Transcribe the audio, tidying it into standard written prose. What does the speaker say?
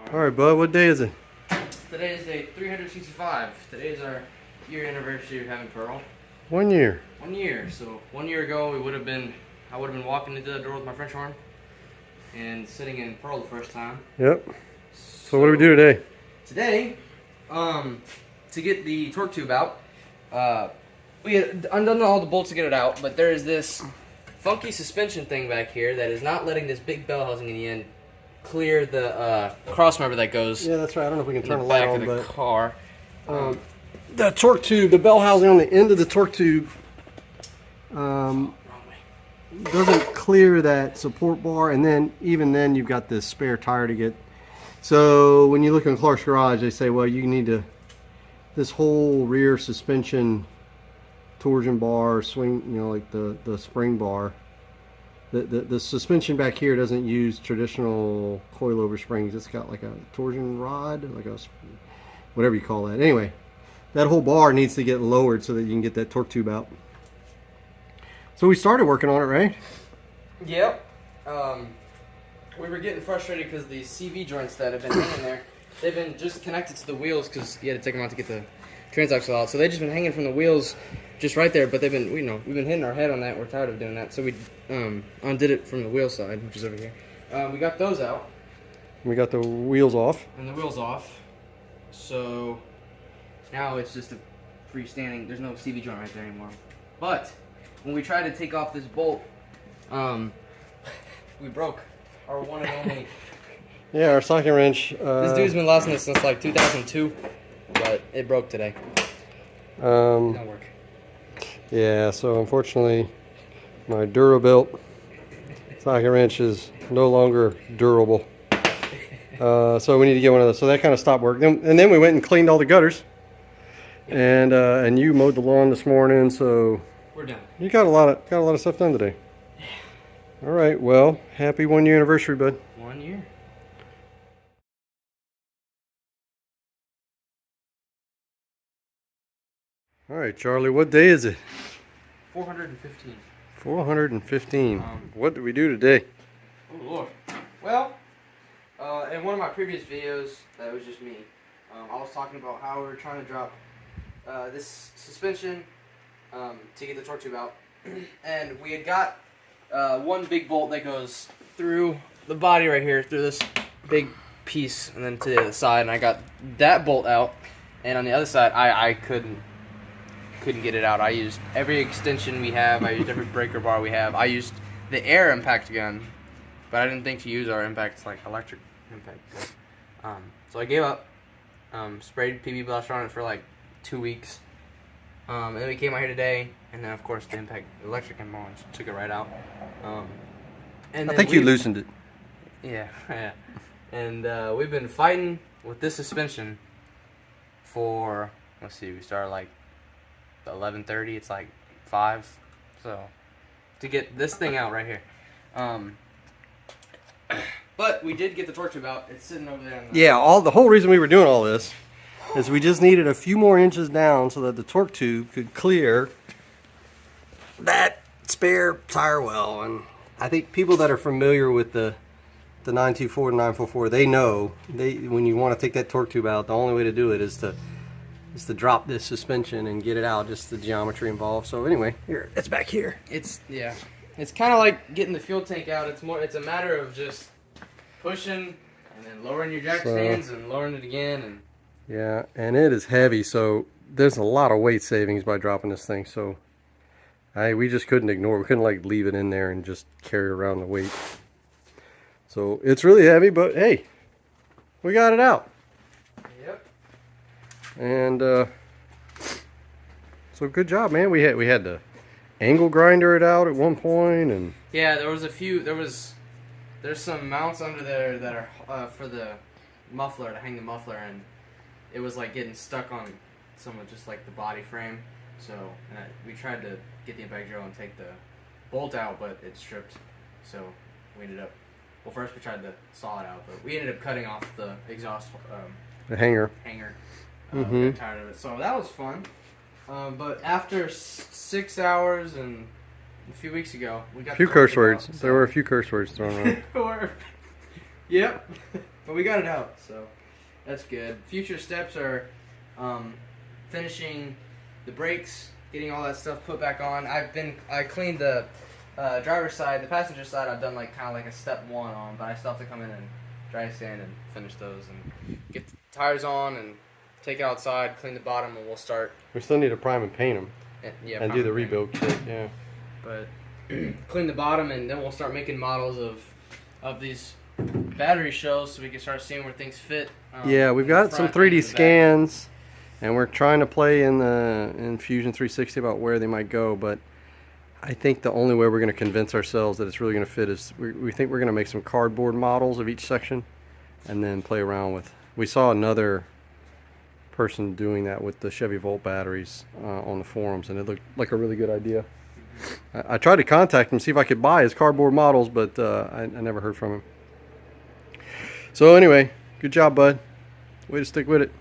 Alright, bud, what day is it? Today is day 365. Today is our year anniversary of having Pearl. 1 year. 1 year. So 1 year ago, I would have been walking into the door with my French horn and sitting in Pearl the first time. Yep. So what do we do today? Today, to get the torque tube out, we had undone all the bolts to get it out, but there is this funky suspension thing back here that is not letting this big bell housing in the end clear the cross member that goes. Yeah, that's right. I don't know if we can turn the the light back on, of the but car. the torque tube, the bell housing on the end of the torque tube, doesn't clear that support bar, and then even then you've got this spare tire to get. So when you look in Clark's garage, they say, well, you need to this whole rear suspension torsion bar, swing, you know, like the spring bar. The suspension back here doesn't use traditional coilover springs. It's got like a torsion rod, like a whatever you call that. Anyway, that whole bar needs to get lowered so that you can get that torque tube out. So we started working on it, right? Yep. We were getting frustrated because the CV joints that have been hanging there, they've been just connected to the wheels because you had to take them out to get the transaxle out. So they've just been hanging from the wheels just right there, but they've been, we've been hitting our head on that. We're tired of doing that. So we undid it from the wheel side, which is over here. We got those out. We got the wheels off. And the wheels off. So now it's just a freestanding, there's no CV joint right there anymore. But when we tried to take off this bolt, we broke our one and only. Yeah, our socket wrench. This dude's been lost in this since like 2002, but it broke today. It don't work. Yeah, so unfortunately, my Durabuilt socket wrench is no longer durable. So we need to get one of those. So that kind of stopped working. And then we went and cleaned all the gutters. And you mowed the lawn this morning, so we're done. You got a lot of stuff done today. Yeah. All right. Well, happy 1 year anniversary, bud. 1 year. All right, Charlie. What day is it? 415. 415. What did we do today? Oh Lord. Well, in one of my previous videos, that was just me. I was talking about how we were trying to drop this suspension to get the torque tube out, and we had got one big bolt that goes through the body right here, through this big piece, and then to the other side. And I got that bolt out, and on the other side, I couldn't get it out. I used every extension we have. I used every breaker bar we have. I used the air impact gun, but I didn't think to use our impacts like electric impact. So I gave up. Sprayed PB Blush on it for like 2 weeks. And then we came out here today, and then of course the electric impact took it right out. And I think you loosened it. Yeah, yeah. And we've been fighting with this suspension for, let's see, we started like 11:30. It's like 5. So to get this thing out right here. But we did get the torque tube out. It's sitting over there. Yeah, the whole reason we were doing all this is we just needed a few more inches down so that the torque tube could clear that spare tire well. And I think people that are familiar with the 924 and 944, they know when you want to take that torque tube out, the only way to do it is to drop this suspension and get it out. Just the geometry involved. So anyway, here, it's back here. It's kind of like getting the fuel tank out. It's a matter of just pushing and then lowering your jack stands and lowering it again. And yeah, and it is heavy, so there's a lot of weight savings by dropping this thing. So we just couldn't ignore it. We couldn't like leave it in there and just carry around the weight. So it's really heavy, but hey, we got it out. Yep. And so good job, man. We had to angle grinder it out at one point, and yeah, there's some mounts under there that are for the muffler, to hang the muffler, and it was like getting stuck on some of just like the body frame. So we tried to get the impact drill and take the bolt out, but it stripped. So we ended up, well, first we tried to saw it out, but we ended up cutting off the exhaust the hanger. We got tired of it, so that was fun. But after 6 hours and a few weeks ago, we got a few curse words. There were a few curse words thrown around. Yep. but we got it out, so that's good. Future steps are finishing the brakes, getting all that stuff put back on. I cleaned the driver's side, the passenger side. I've done like kind of like a step 1 on, but I still have to come in and dry sand and finish those and get the tires on and take it outside, clean the bottom, and we'll start. We still need to prime and paint them. Yeah, and do the rebuild kit. Yeah. But clean the bottom, and then we'll start making models of these battery shells, so we can start seeing where things fit. Yeah, we've got some 3D scans, and we're trying to play in Fusion 360 about where they might go. But I think the only way we're going to convince ourselves that it's really going to fit is we think we're going to make some cardboard models of each section, and then play around with. We saw another person doing that with the Chevy Volt batteries on the forums, and it looked like a really good idea. I tried to contact him, see if I could buy his cardboard models, but I never heard from him. So anyway, good job, bud. Way to stick with it.